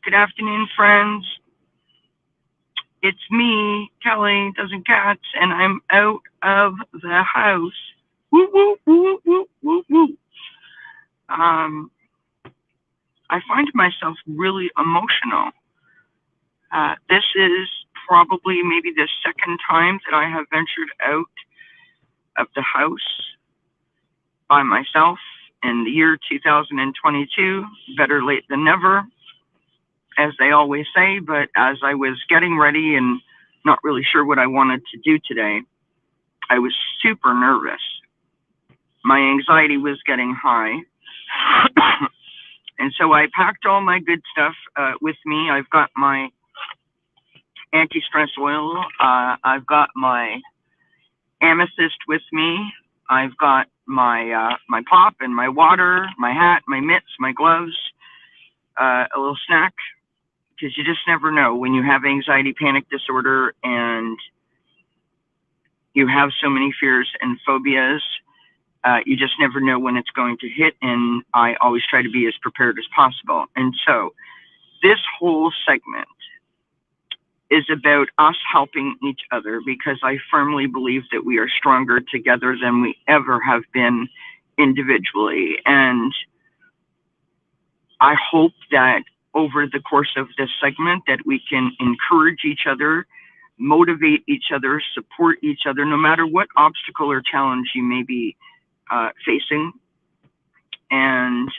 Good afternoon, friends. It's me, Kelly Doesn't Cats, and I'm out of the house. Woo, woo, woo, woo, woo, woo. I find myself really emotional. This is probably maybe the second time that I have ventured out of the house by myself in the year 2022. Better late than never, as they always say. But as I was getting ready and not really sure what I wanted to do today, I was super nervous. My anxiety was getting high. And so I packed all my good stuff with me. I've got my anti-stress oil. I've got my amethyst with me. I've got my pop and my water, my hat, my mitts, my gloves, a little snack, because you just never know when you have anxiety panic disorder and you have so many fears and phobias. You just never know when it's going to hit, and I always try to be as prepared as possible. And so this whole segment is about us helping each other, because I firmly believe that we are stronger together than we ever have been individually. And I hope that over the course of this segment that we can encourage each other, motivate each other, support each other, no matter what obstacle or challenge you may be facing. And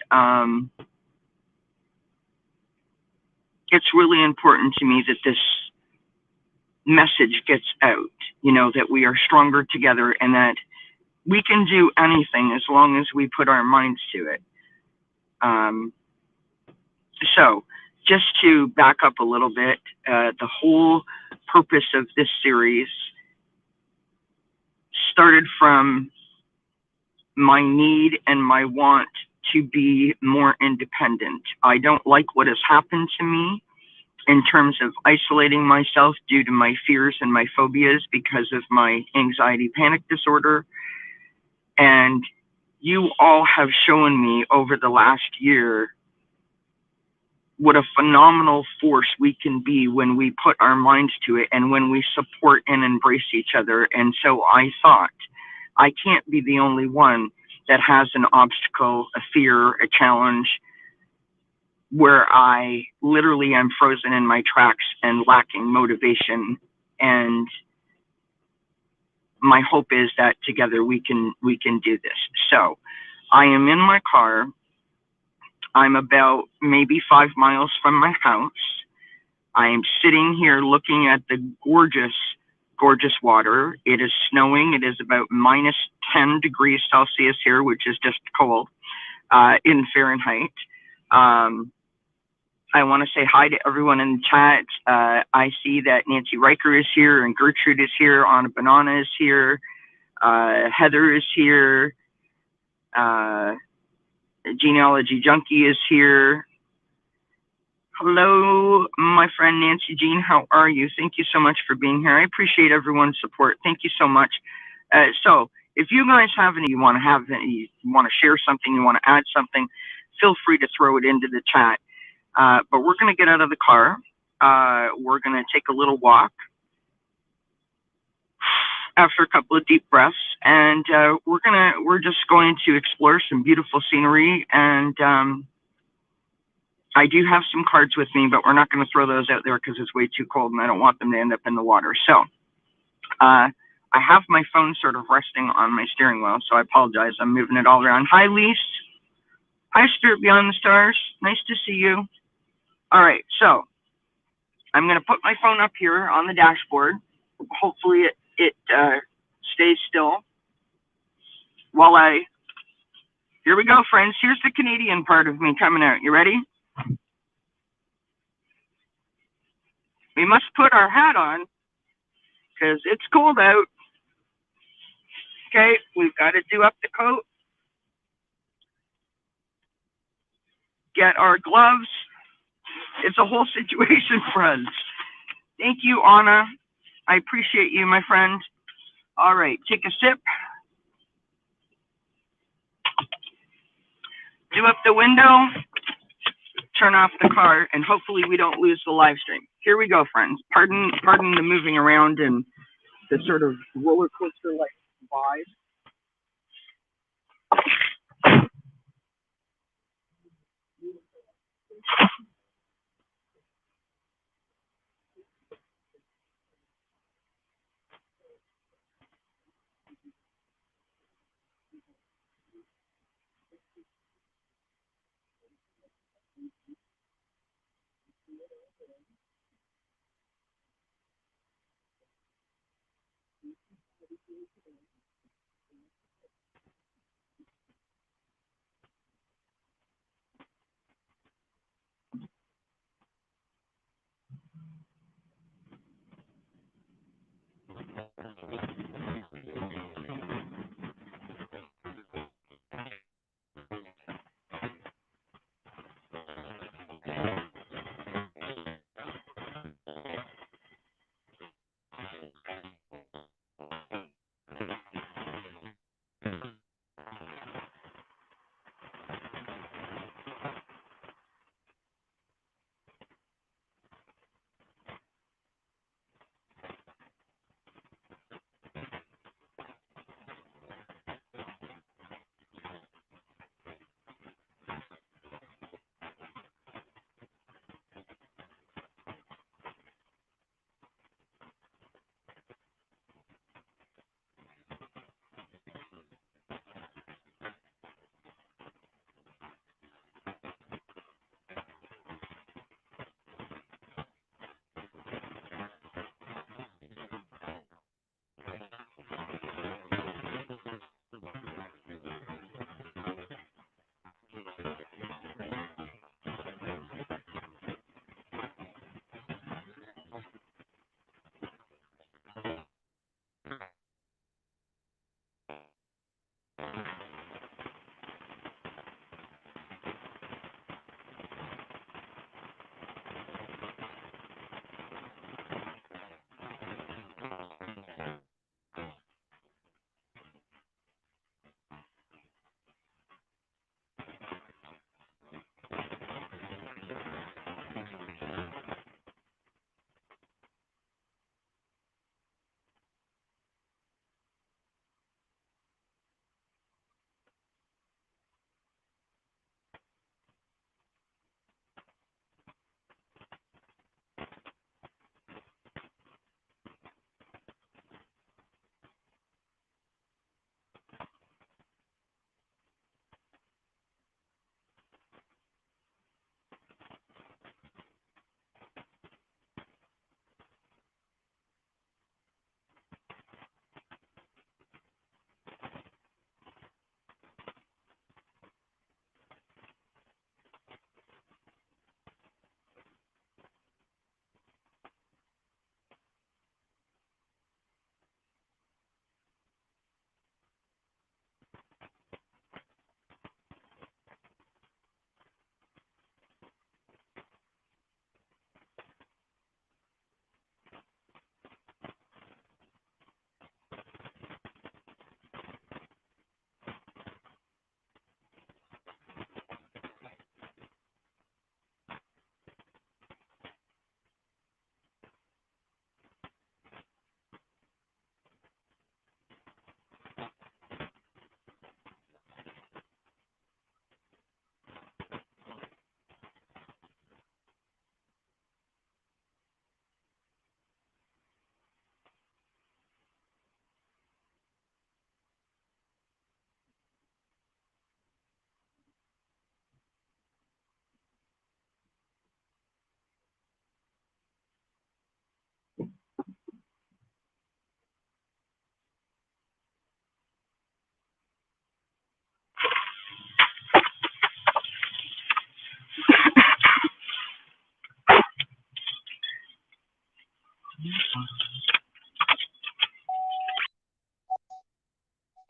it's really important to me that this message gets out, that we are stronger together and that we can do anything as long as we put our minds to it. So just to back up a little bit, the whole purpose of this series started from my need and my want to be more independent. I don't like what has happened to me in terms of isolating myself due to my fears and my phobias because of my anxiety panic disorder. And you all have shown me over the last year what a phenomenal force we can be when we put our minds to it and when we support and embrace each other. And so I thought, I can't be the only one that has an obstacle, a fear, a challenge, where I literally am frozen in my tracks and lacking motivation. And my hope is that together we can do this. So I am in my car. I'm about maybe 5 miles from my house. I am sitting here looking at the gorgeous water. It is snowing. It is about minus 10 degrees Celsius here, which is just cold in Fahrenheit. I want to say hi to everyone in the chat. I see that Nancy Riker is here and Gertrude is here. Anna Banana is here. Heather is here. Genealogy Junkie is here. Hello, my friend Nancy Jean. How are you? Thank you so much for being here. I appreciate everyone's support. Thank you so much. So if you guys have any, you want to share something, you want to add something, feel free to throw it into the chat. But we're going to get out of the car. We're going to take a little walk after a couple of deep breaths, and we're just going to explore some beautiful scenery. And I do have some cards with me, but we're not going to throw those out there because it's way too cold and I don't want them to end up in the water. So I have my phone sort of resting on my steering wheel, so I apologize. I'm moving it all around. Hi, Lise. Hi, Spirit Beyond the Stars. Nice to see you. All right, so I'm going to put my phone up here on the dashboard. Hopefully it stays still while here we go, friends. Here's the Canadian part of me coming out. You ready? We must put our hat on because it's cold out. Okay, we've got to do up the coat. Get our gloves. It's a whole situation, friends. Thank you, Anna. I appreciate you, my friend. All right, take a sip. Do up the window. turn off the car, and hopefully we don't lose the live stream. Here we go, friends. Pardon the moving around and the sort of roller coaster like vibe.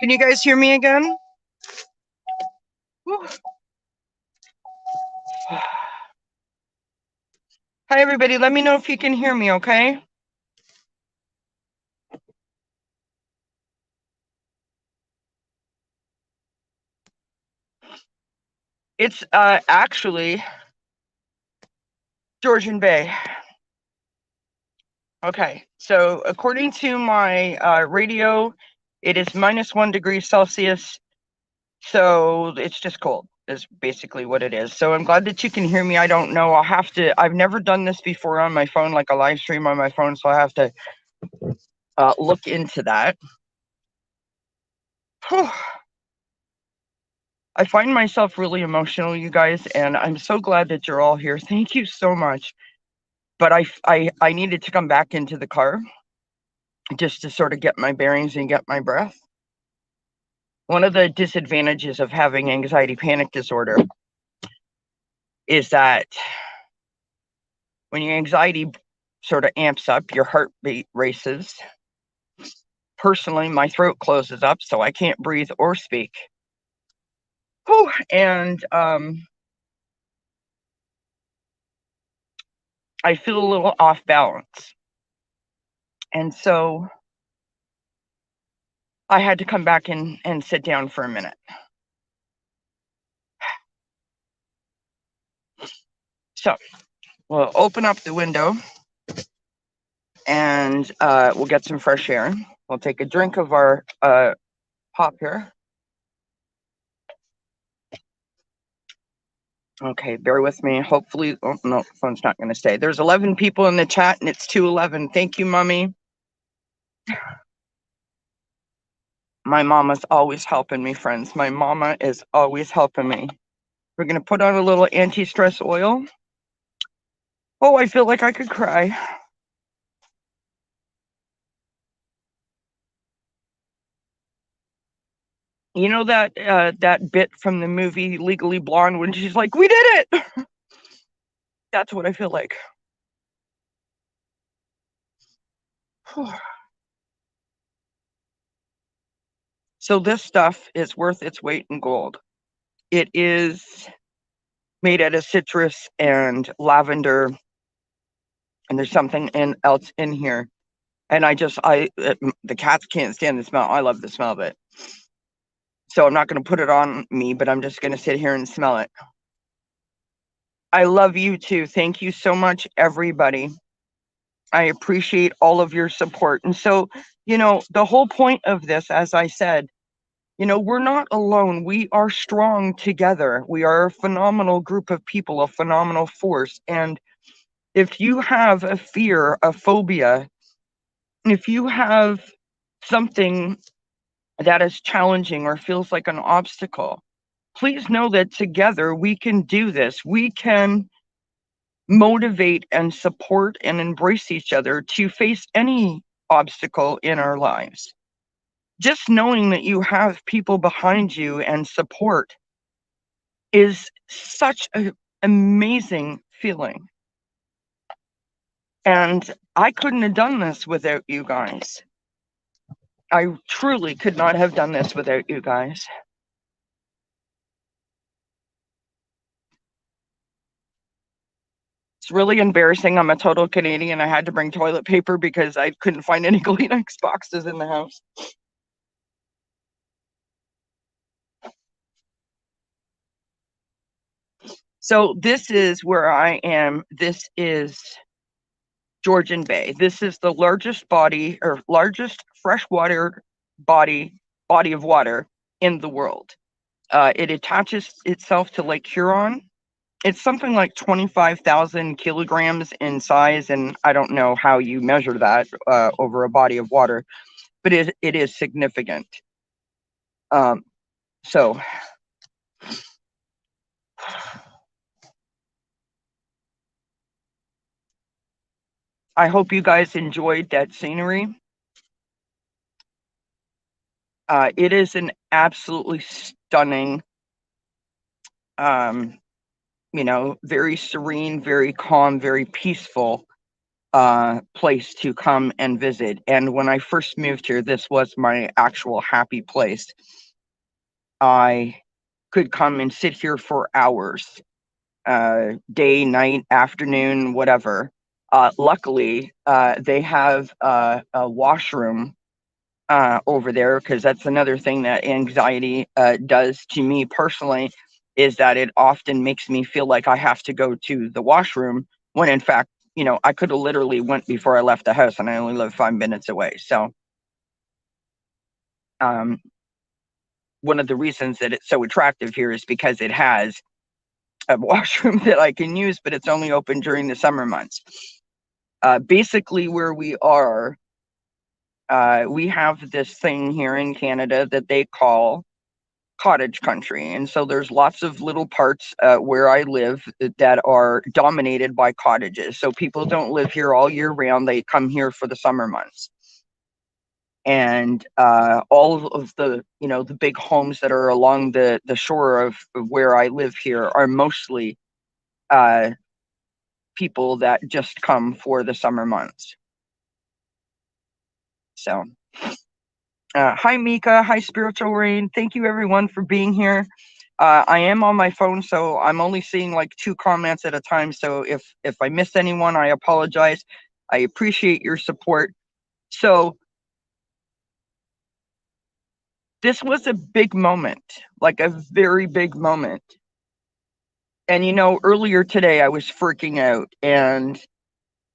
Can you guys hear me again? Whew. Hi, everybody. Let me know if you can hear me, okay? It's actually Georgian Bay. Okay, so according to my radio, it is -1 degree Celsius. So it's just cold is basically what it is. So I'm glad that you can hear me. I don't know. I've never done this before on my phone, like a live stream on my phone. So I have to look into that. Whew. I find myself really emotional, you guys, and I'm so glad that you're all here. Thank you so much. But I needed to come back into the car just to sort of get my bearings and get my breath. One of the disadvantages of having anxiety panic disorder is that when your anxiety sort of amps up, your heartbeat races. Personally, my throat closes up, so I can't breathe or speak. Whew, and I feel a little off balance. And so I had to come back and sit down for a minute. So we'll open up the window and we'll get some fresh air. We'll take a drink of our pop here. Okay, bear with me. Hopefully, oh no, phone's not going to stay. There's 11 people in the chat and it's 2:11. Thank you, Mommy. My mama's always helping me, friends. My mama is always helping me. We're going to put on a little anti-stress oil. Oh, I feel like I could cry. You know that bit from the movie Legally Blonde when she's like, "We did it!" That's what I feel like. So this stuff is worth its weight in gold. It is made out of citrus and lavender, and there's something else in here. And the cats can't stand the smell. I love the smell of it. So I'm not going to put it on me, but I'm just going to sit here and smell it. I love you too. Thank you so much, everybody. I appreciate all of your support. And so, the whole point of this, as I said, we're not alone. We are strong together. We are a phenomenal group of people, a phenomenal force. And if you have a fear, a phobia, if you have something that is challenging or feels like an obstacle, please know that together we can do this. We can motivate and support and embrace each other to face any obstacle in our lives. Just knowing that you have people behind you and support is such an amazing feeling. And I couldn't have done this without you guys. I truly could not have done this without you guys. It's really embarrassing. I'm a total Canadian. I had to bring toilet paper because I couldn't find any Kleenex boxes in the house. So this is where I am. This is Georgian Bay. This is the largest freshwater body of water in the world. It attaches itself to Lake Huron. It's something like 25,000 kilograms in size, and I don't know how you measure that over a body of water, but it is significant. So I hope you guys enjoyed that scenery. It is an absolutely stunning, very serene, very calm, very peaceful place to come and visit. And when I first moved here, this was my actual happy place. I could come and sit here for hours, day, night, afternoon, whatever. Luckily, they have a washroom over there, because that's another thing that anxiety does to me personally, is that it often makes me feel like I have to go to the washroom when in fact, I could have literally went before I left the house, and I only live 5 minutes away. So one of the reasons that it's so attractive here is because it has a washroom that I can use, but it's only open during the summer months. Basically, where we are, we have this thing here in Canada that they call cottage country. And so there's lots of little parts where I live that are dominated by cottages. So people don't live here all year round. They come here for the summer months. And all of the, the big homes that are along the shore of where I live here are mostly people that just come for the summer months. So hi, Mika. Hi, Spiritual Rain. Thank you, everyone, for being here. I am on my phone, so I'm only seeing like 2 comments at a time. So if I miss anyone, I apologize. I appreciate your support. So this was a big moment, like a very big moment. And earlier today I was freaking out, and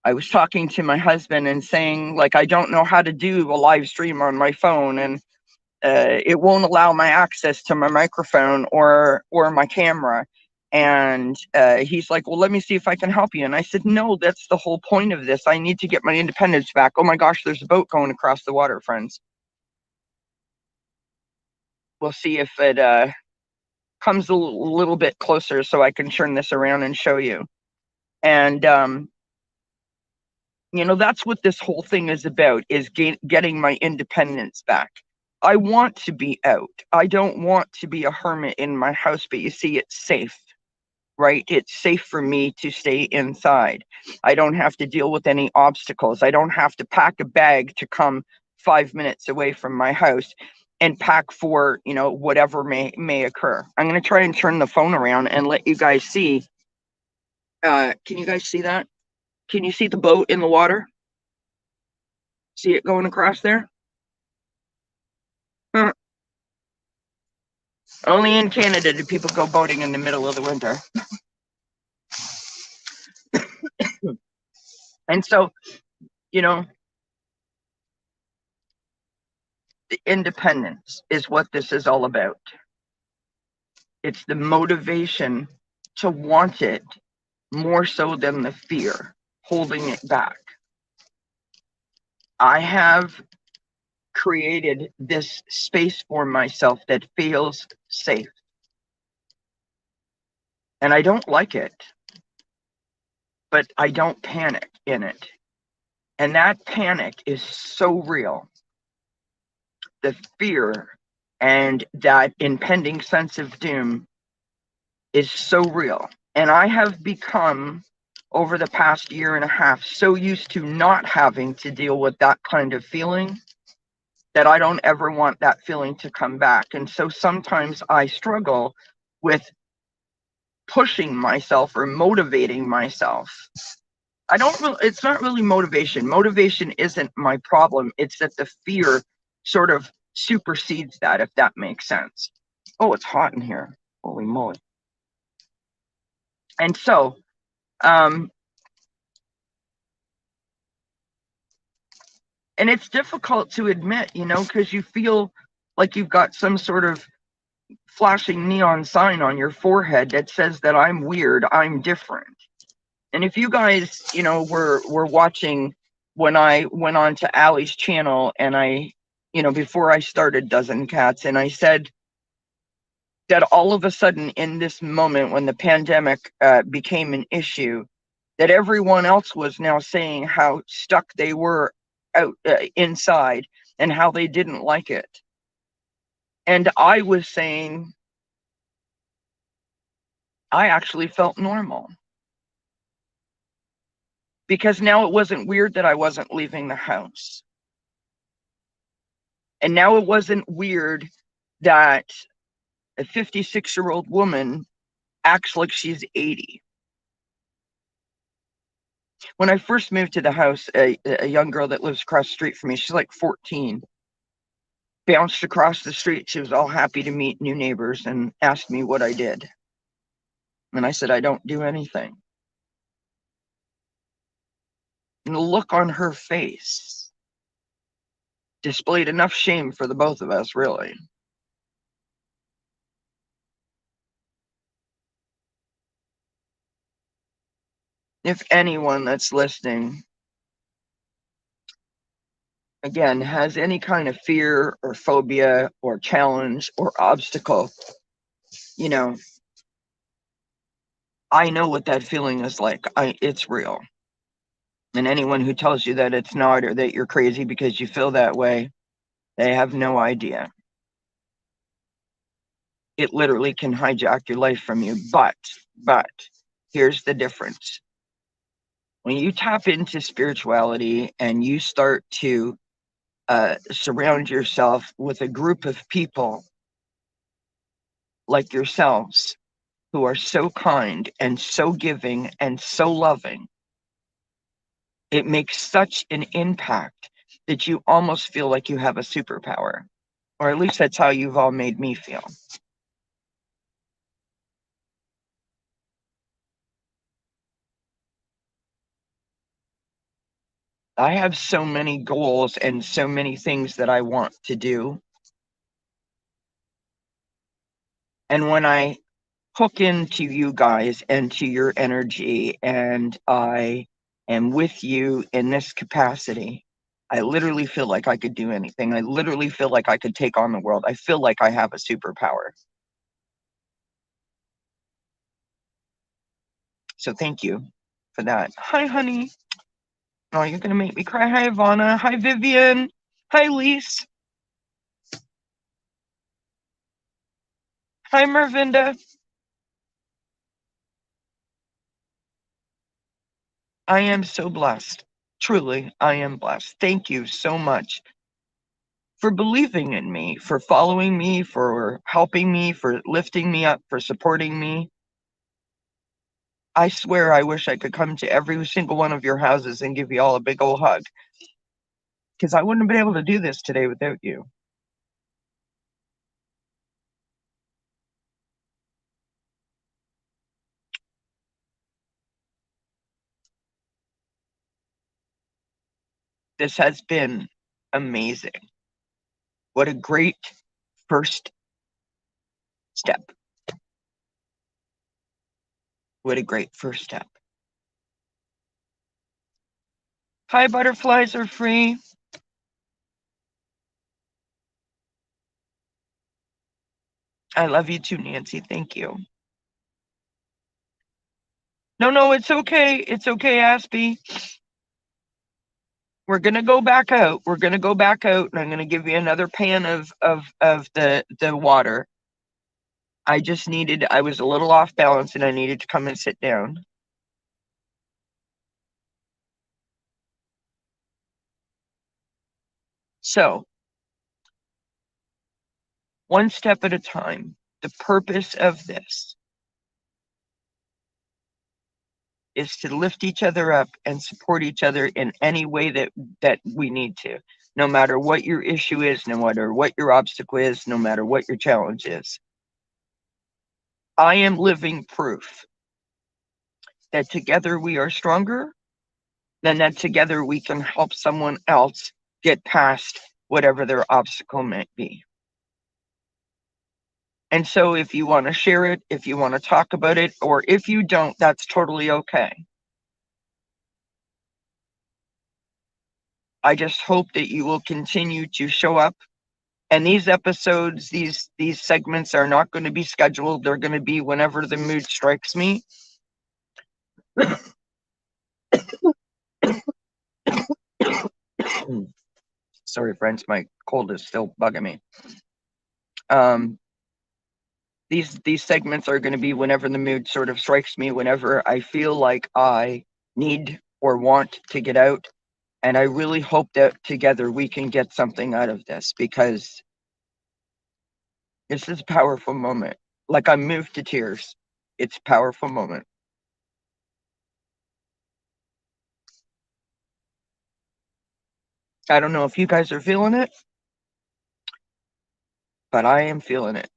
I was talking to my husband and saying, like, I don't know how to do a live stream on my phone, and it won't allow my access to my microphone or my camera. And he's like, well, let me see if I can help you. And I said, no, that's the whole point of this. I need to get my independence back. Oh my gosh, there's a boat going across the water, friends. We'll see if it comes a little bit closer so I can turn this around and show you. And that's what this whole thing is about, is getting my independence back. I want to be out. I don't want to be a hermit in my house, but you see, it's safe, right? It's safe for me to stay inside. I don't have to deal with any obstacles. I don't have to pack a bag to come 5 minutes away from my house and pack for, whatever may occur. I'm going to try and turn the phone around and let you guys see. Can you guys see that? Can you see the boat in the water? See it going across there? Huh. Only in Canada do people go boating in the middle of the winter. And so, the independence is what this is all about. It's the motivation to want it more so than the fear holding it back. I have created this space for myself that feels safe. And I don't like it, but I don't panic in it. And that panic is so real. The fear and that impending sense of doom is so real. And I have become, over the past year and a half, so used to not having to deal with that kind of feeling that I don't ever want that feeling to come back. And so sometimes I struggle with pushing myself or motivating myself. It's not really motivation. Motivation isn't my problem. It's that the fear sort of supersedes that, if that makes sense. Oh, it's hot in here. Holy moly. And so, and it's difficult to admit, because you feel like you've got some sort of flashing neon sign on your forehead that says that I'm weird, I'm different. And if you guys, were watching when I went on to Allie's channel, and I, before I started Dozen Cats, and I said that all of a sudden in this moment when the pandemic became an issue, that everyone else was now saying how stuck they were out inside and how they didn't like it. And I was saying I actually felt normal. Because now it wasn't weird that I wasn't leaving the house. And now it wasn't weird that a 56-year-old woman acts like she's 80. When I first moved to the house, a young girl that lives across the street from me, she's like 14, bounced across the street. She was all happy to meet new neighbors and asked me what I did. And I said, I don't do anything. And the look on her face displayed enough shame for the both of us, really. If anyone that's listening, again, has any kind of fear or phobia or challenge or obstacle, you know, I know what that feeling is like. It's real. And anyone who tells you that it's not, or that you're crazy because you feel that way, they have no idea. It literally can hijack your life from you. But here's the difference. When you tap into spirituality and you start to surround yourself with a group of people like yourselves who are so kind and so giving and so loving, it makes such an impact that you almost feel like you have a superpower. Or at least that's how you've all made me feel. I have so many goals and so many things that I want to do. And when I hook into you guys and to your energy, and I am with you in this capacity, I literally feel like I could do anything. I literally feel like I could take on the world. I feel like I have a superpower. So thank you for that. Hi, honey. Oh, you're going to make me cry. Hi, Ivana. Hi, Vivian. Hi, Lise. Hi, Marvinda. I am so blessed. Truly, I am blessed. Thank you so much for believing in me, for following me, for helping me, for lifting me up, for supporting me. I swear I wish I could come to every single one of your houses and give you all a big old hug, because I wouldn't have been able to do this today without you. This has been amazing. What a great first step. What a great first step. Hi, butterflies are free. I love you too, Nancy. Thank you. No, it's okay. It's okay, Aspie. We're gonna go back out. We're gonna go back out, and I'm gonna give you another pan of the water. I was a little off balance, and I needed to come and sit down. So, one step at a time. The purpose of this is to lift each other up and support each other in any way that we need to, no matter what your issue is, no matter what your obstacle is, no matter what your challenge is. I am living proof that together we are stronger, then that together we can help someone else get past whatever their obstacle might be. And so if you want to share it, if you want to talk about it, or if you don't, that's totally okay. I just hope that you will continue to show up. And these episodes, these segments are not going to be scheduled. They're going to be whenever the mood strikes me. Sorry, friends, my cold is still bugging me. These segments are going to be whenever the mood sort of strikes me, whenever I feel like I need or want to get out. And I really hope that together we can get something out of this, because this is a powerful moment. Like, I'm moved to tears. It's a powerful moment. I don't know if you guys are feeling it, but I am feeling it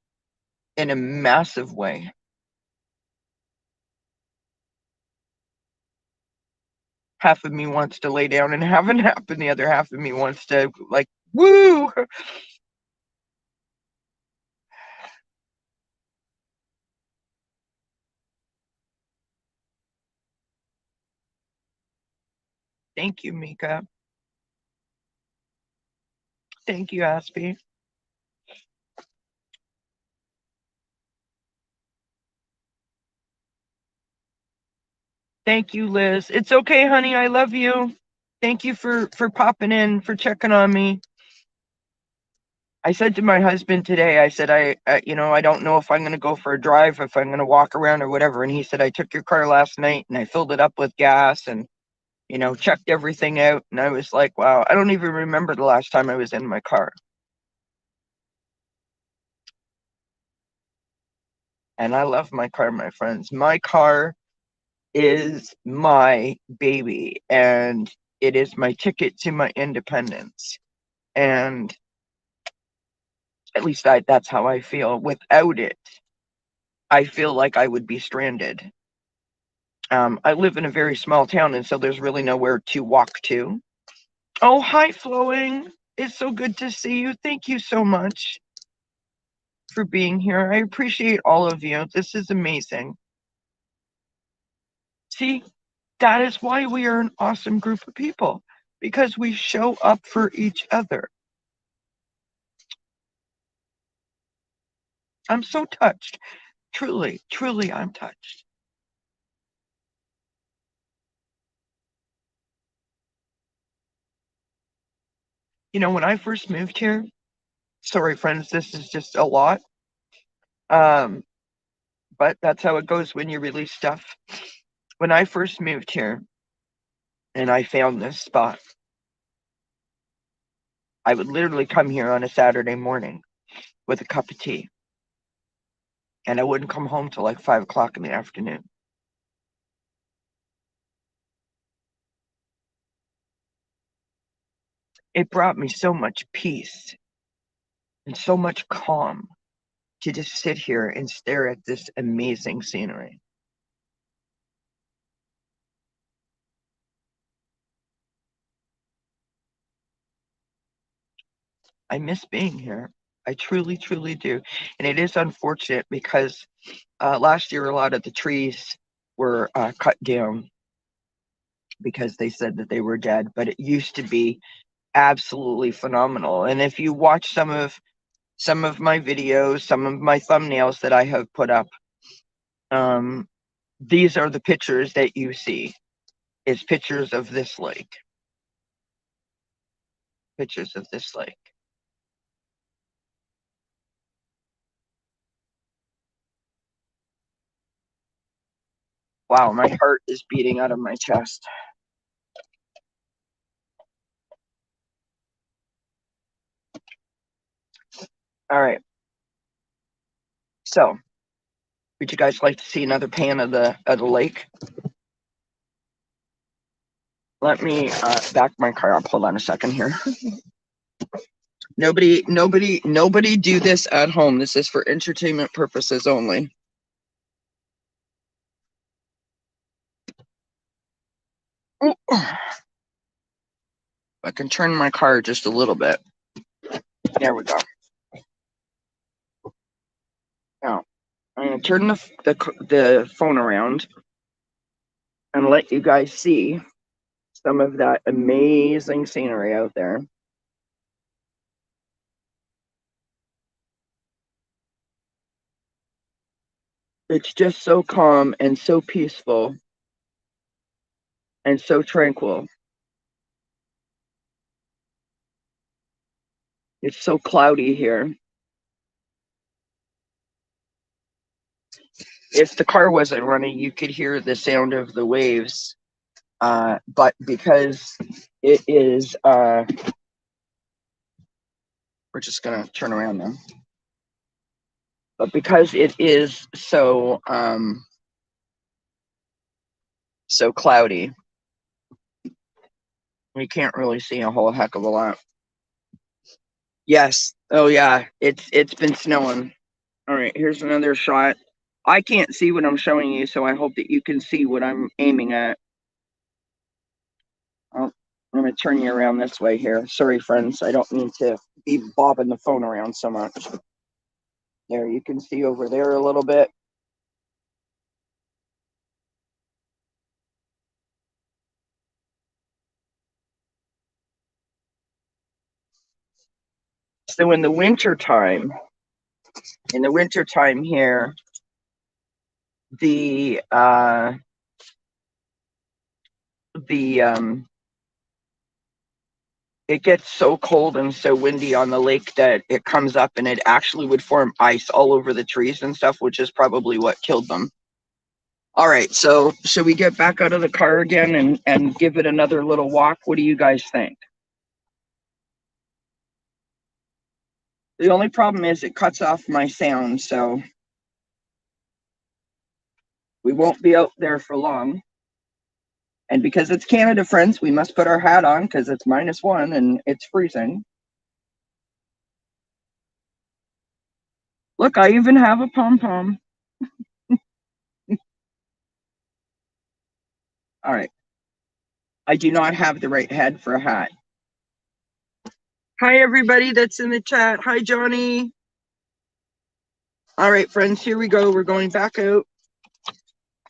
in a massive way. half of me wants to lay down and have a nap, and the other half of me wants to, like, woo! Thank you, Mika. Thank you, Aspie. Thank you, Liz. It's okay, honey. I love you. Thank you for popping in, for checking on me. I said to my husband today, I said, I don't know if I'm going to go for a drive, if I'm going to walk around or whatever. And he said, I took your car last night and I filled it up with gas and, checked everything out. And I was like, wow, I don't even remember the last time I was in my car. And I love my car, my friends. My car is my baby, and it is my ticket to my independence. And at least that's how I feel. Without it, I feel like I would be stranded. I live in a very small town, and so there's really nowhere to walk to. Oh, hi, Flowing. It's so good to see you. Thank you so much for being here. I appreciate all of you. This is amazing. See, that is why we are an awesome group of people, because we show up for each other. I'm so touched. Truly, truly, I'm touched. When I first moved here, sorry, friends, this is just a lot. But that's how it goes when you release stuff. When I first moved here and I found this spot, I would literally come here on a Saturday morning with a cup of tea, and I wouldn't come home till like 5 o'clock in the afternoon. It brought me so much peace and so much calm to just sit here and stare at this amazing scenery. I miss being here. I truly, truly do. And it is unfortunate because last year a lot of the trees were cut down because they said that they were dead, but it used to be absolutely phenomenal. And if you watch some of my videos, some of my thumbnails that I have put up, these are the pictures that you see. Is pictures of this lake. Pictures of this lake. Wow, my heart is beating out of my chest. All right. So, would you guys like to see another pan of the lake? Let me back my car up. Hold on a second here. Nobody do this at home. This is for entertainment purposes only. Ooh. I can turn my car just a little bit. There we go. Now, I'm going to turn the phone around and let you guys see some of that amazing scenery out there. It's just so calm and so peaceful and so tranquil. It's so cloudy here. If the car wasn't running, you could hear the sound of the waves. But because it is, we're just going to turn around now. But because it is so cloudy, we can't really see a whole heck of a lot. Yes. Oh yeah. It's been snowing. All right. Here's another shot. I can't see what I'm showing you, so I hope that you can see what I'm aiming at. I'm going to turn you around this way here. Sorry, friends. I don't mean to be bobbing the phone around so much. There, you can see over there a little bit. So in the winter time here, it gets so cold and so windy on the lake that it comes up and it actually would form ice all over the trees and stuff, which is probably what killed them. All right, so should we get back out of the car again and give it another little walk? What do you guys think? The only problem is it cuts off my sound, so we won't be out there for long. And because it's Canada, friends, we must put our hat on because it's -1 and it's freezing. Look, I even have a pom-pom. All right. I do not have the right head for a hat. Hi, everybody that's in the chat. Hi, Johnny. All right, friends, here we go. We're going back out.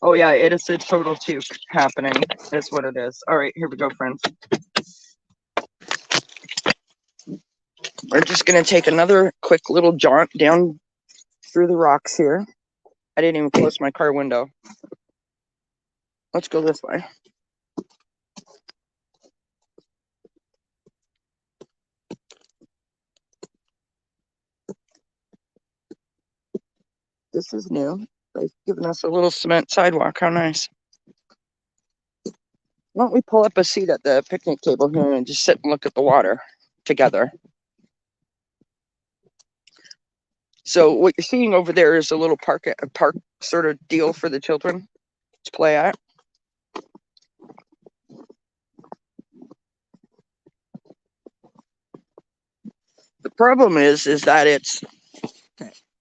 Oh, yeah, it is a total toque happening. That's what it is. All right, here we go, friends. We're just going to take another quick little jaunt down through the rocks here. I didn't even close my car window. Let's go this way. This is new. They've given us a little cement sidewalk. How nice. Why don't we pull up a seat at the picnic table here and just sit and look at the water together? So what you're seeing over there is a little park sort of deal for the children to play at. The problem is that it's,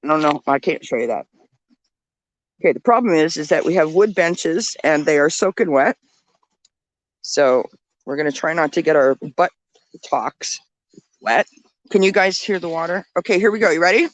no, I can't show you that. Okay, the problem is that we have wood benches and they are soaking wet. So we're going to try not to get our butt talks wet. Can you guys hear the water? Okay, here we go. You ready?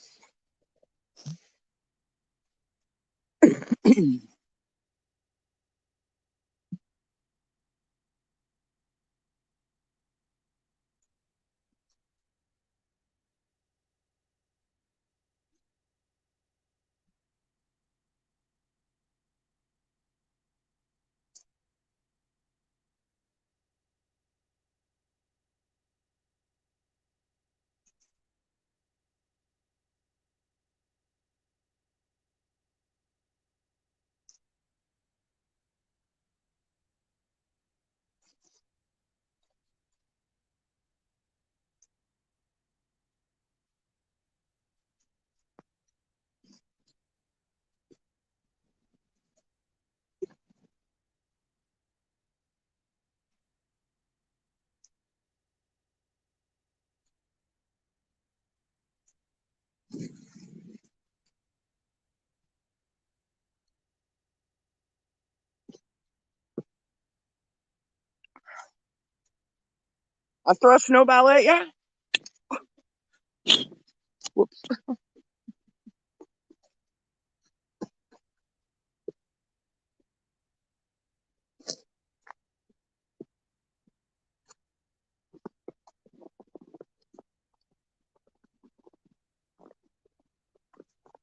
I'll throw a snowball at you. Whoops.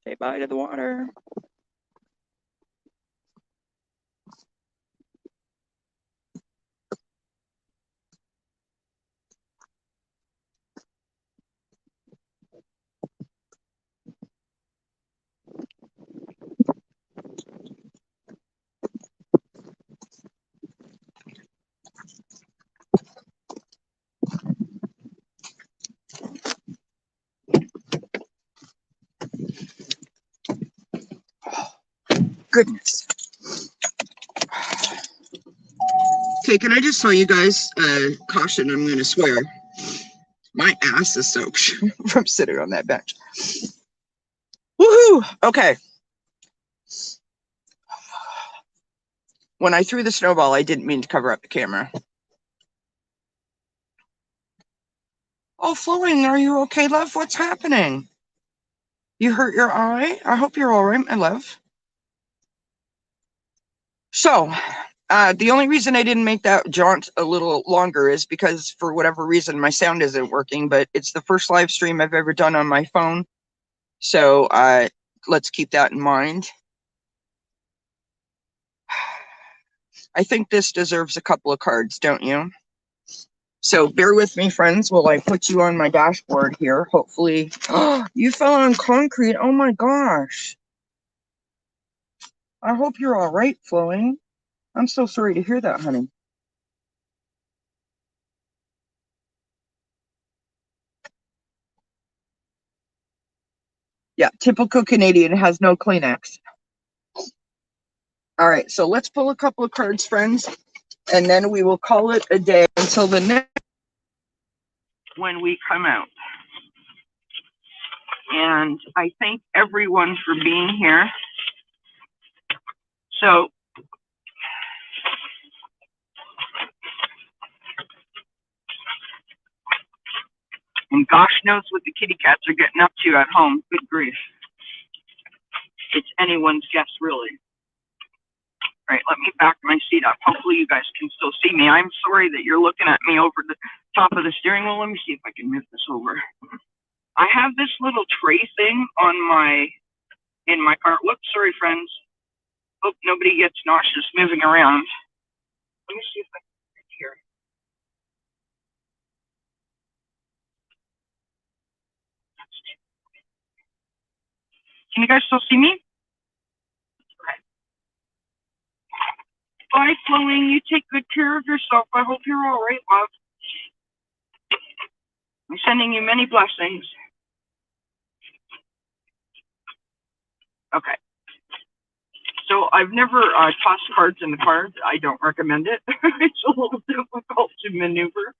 Say bye to the water. Goodness. Okay, can I just tell you guys, caution, I'm going to swear. My ass is soaked from sitting on that bench. Woohoo! Okay. When I threw the snowball, I didn't mean to cover up the camera. Oh, Flowing, are you okay, love? What's happening? You hurt your eye? I hope you're all right, my love. So, the only reason I didn't make that jaunt a little longer is because for whatever reason my sound isn't working, but it's the first live stream I've ever done on my phone. So, let's keep that in mind. I think this deserves a couple of cards, don't you? So bear with me, friends, while I put you on my dashboard here. Hopefully, you fell on concrete. Oh my gosh. I hope you're all right, Flowing. I'm so sorry to hear that, honey. Yeah, typical Canadian, has no Kleenex. All right, so let's pull a couple of cards, friends, and then we will call it a day until the next when we come out. And I thank everyone for being here. So, and gosh knows what the kitty cats are getting up to at home. Good grief. It's anyone's guess, really. All right, let me back my seat up. Hopefully you guys can still see me. I'm sorry that you're looking at me over the top of the steering wheel. Let me see if I can move this over. I have this little tray thing in my car. Whoops, sorry, friends. Hope nobody gets nauseous moving around. Let me see if I can get here. Can you guys still see me? Okay. Bye, Flowing. You take good care of yourself. I hope you're all right, love. I'm sending you many blessings. Okay. So I've never tossed cards in the car. I don't recommend it. It's a little difficult to maneuver.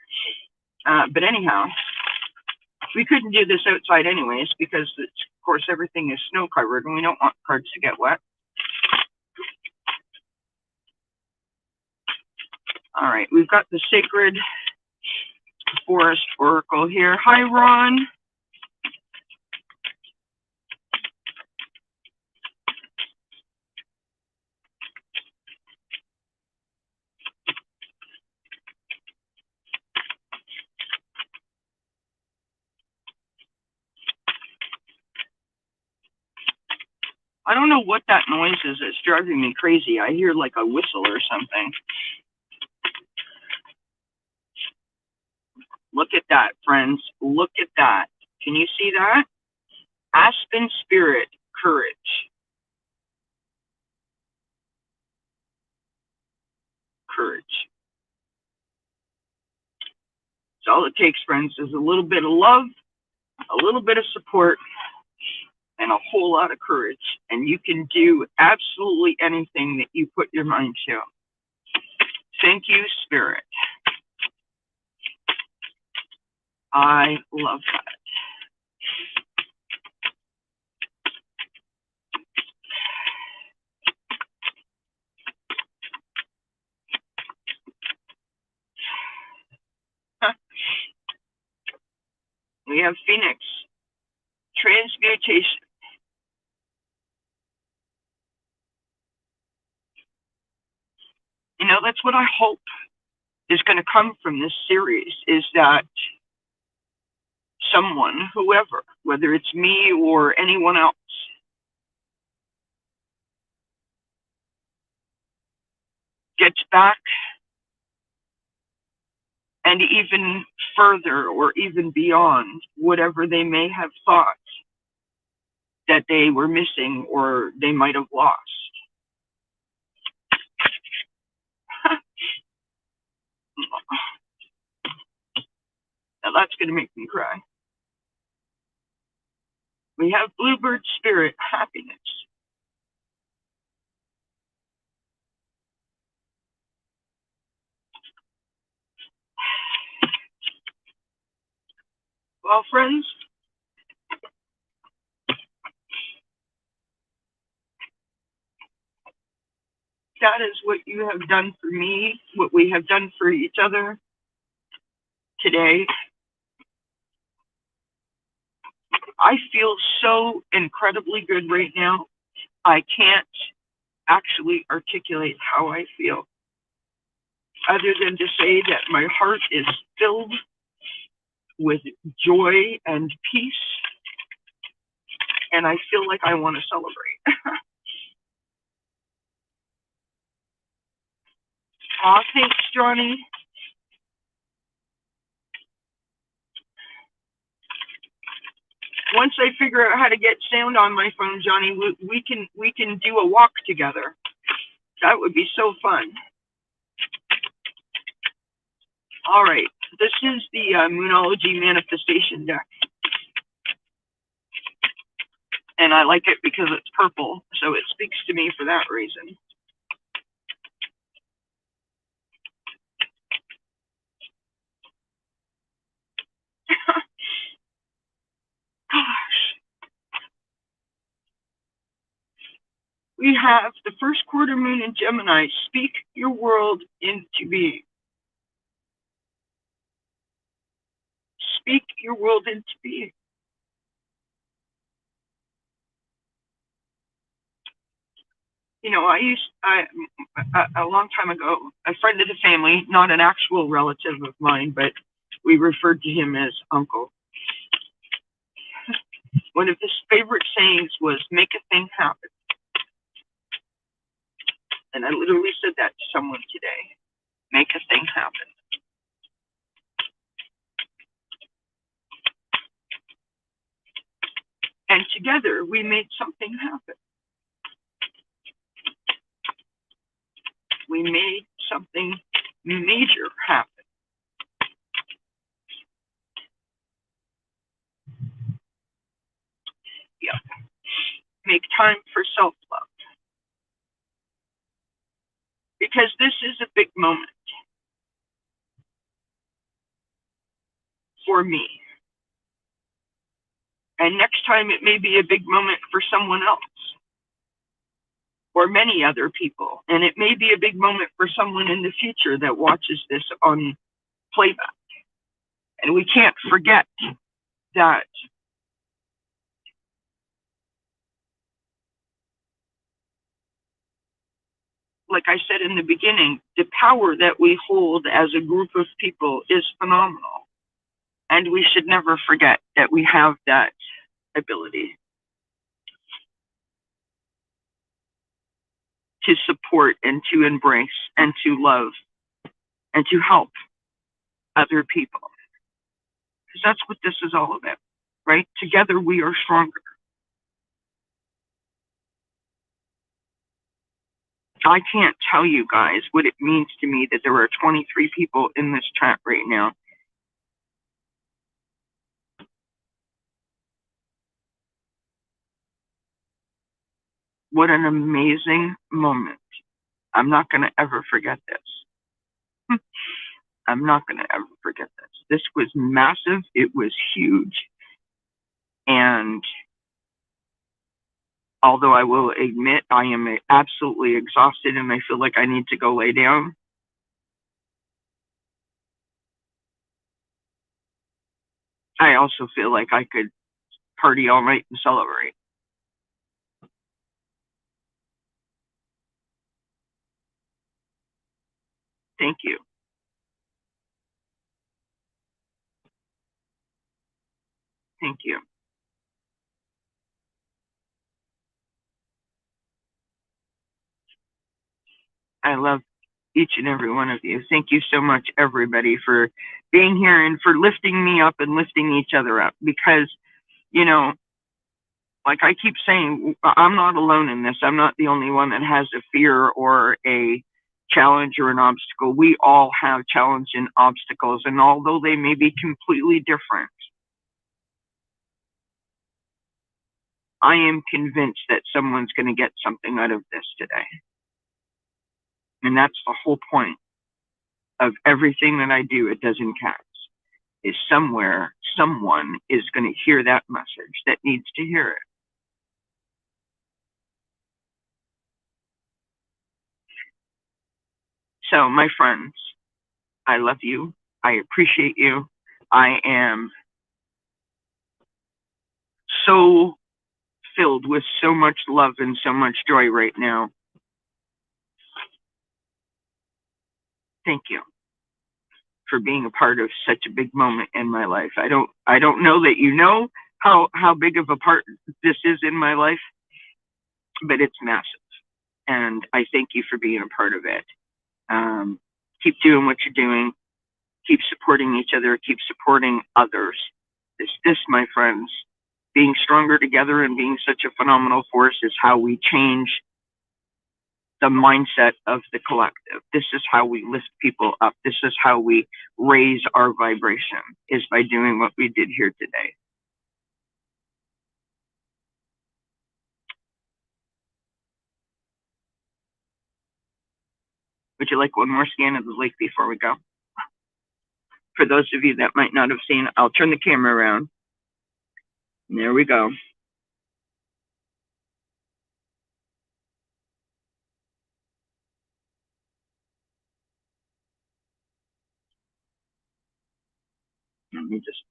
But anyhow, we couldn't do this outside anyways because, of course, everything is snow covered and we don't want cards to get wet. All right, we've got the Sacred Forest Oracle here. Hi, Ron. I don't know what that noise is. It's driving me crazy. I hear like a whistle or something. Look at that, friends. Look at that. Can you see that? Aspen Spirit, Courage. Courage. So all it takes, friends, is a little bit of love, a little bit of support, and a whole lot of courage. And you can do absolutely anything that you put your mind to. Thank you, Spirit. I love that. We have Phoenix. Transmutation. You know, that's what I hope is going to come from this series, is that someone, whoever, whether it's me or anyone else, gets back and even further or even beyond whatever they may have thought that they were missing or they might have lost. Now that's going to make me cry. We have Bluebird Spirit, Happiness. Well, friends, that is what you have done for me, what we have done for each other today. I feel so incredibly good right now. I can't actually articulate how I feel, other than to say that my heart is filled with joy and peace, and I feel like I want to celebrate. Aw, thanks, Johnny. Once I figure out how to get sound on my phone, Johnny, we can do a walk together. That would be so fun. All right, this is the Moonology Manifestation deck, and I like it because it's purple, so it speaks to me for that reason. Gosh. We have the first quarter moon in Gemini. Speak your world into being. Speak your world into being. You know, a long time ago, a friend of the family, not an actual relative of mine, but we referred to him as Uncle. One of his favorite sayings was, make a thing happen. And I literally said that to someone today. Make a thing happen. And together we made something happen. We made something major happen. Yeah. Make time for self-love. Because this is a big moment for me. And next time it may be a big moment for someone else or many other people. And it may be a big moment for someone in the future that watches this on playback. And we can't forget that like I said in the beginning, the power that we hold as a group of people is phenomenal. And we should never forget that we have that ability to support and to embrace and to love and to help other people. Because that's what this is all about, right? Together we are stronger. I can't tell you guys what it means to me that there are 23 people in this chat right now. What an amazing moment. I'm not going to ever forget this. I'm not going to ever forget this. This was massive. It was huge. And although I will admit I am absolutely exhausted and I feel like I need to go lay down, I also feel like I could party all night and celebrate. Thank you. Thank you. I love each and every one of you. Thank you so much, everybody, for being here and for lifting me up and lifting each other up. Because, you know, like I keep saying, I'm not alone in this. I'm not the only one that has a fear or a challenge or an obstacle. We all have challenge and obstacles. And although they may be completely different, I am convinced that someone's going to get something out of this today. And that's the whole point of everything that I do at Dozen Cats, is somewhere someone is going to hear that message that needs to hear it. So, my friends, I love you. I appreciate you. I am so filled with so much love and so much joy right now. Thank you for being a part of such a big moment in my life. I don't know that you know how big of a part this is in my life, but it's massive. And I thank you for being a part of it. Keep doing what you're doing. Keep supporting each other. Keep supporting others. This, my friends, being stronger together and being such a phenomenal force is how we change the mindset of the collective. This is how we lift people up. This is how we raise our vibration, is by doing what we did here today. Would you like one more scan of the lake before we go? For those of you that might not have seen, I'll turn the camera around. And there we go. Let me just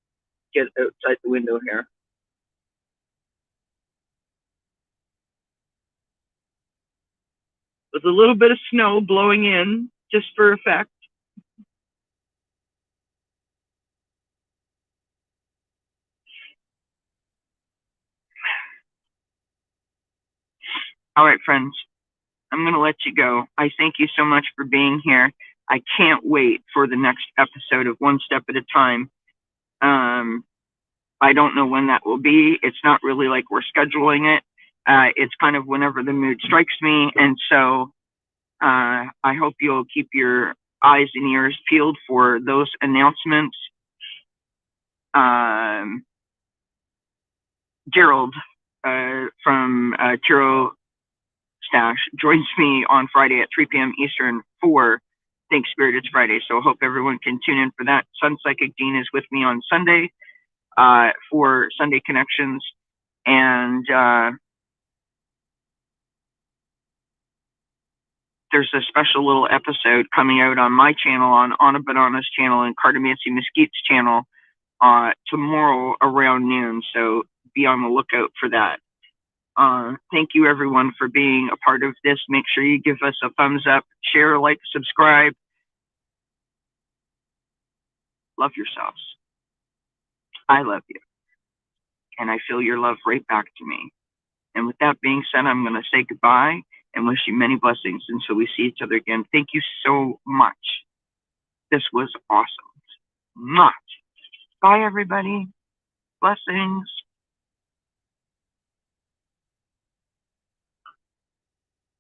get outside the window here. With a little bit of snow blowing in, just for effect. All right, friends, I'm going to let you go. I thank you so much for being here. I can't wait for the next episode of One Step at a Time. I don't know when that will be. It's not really like we're scheduling it. It's kind of whenever the mood strikes me. And so I hope you'll keep your eyes and ears peeled for those announcements. Gerald from Tiro Stash joins me on Friday at 3 p.m. Eastern for Thank Spirit It's Friday. So I hope everyone can tune in for that. Sun Psychic Dean is with me on Sunday for Sunday Connections. And there's a special little episode coming out on my channel, on Anna Banana's channel, and Cardamancy Mesquite's channel tomorrow around noon. So be on the lookout for that. Thank you everyone for being a part of this. Make sure you give us a thumbs up, share, like, subscribe. Love yourselves. I love you. And I feel your love right back to me. And with that being said, I'm going to say goodbye and wish you many blessings until we see each other again. Thank you so much. This was awesome. Much. Bye, everybody. Blessings.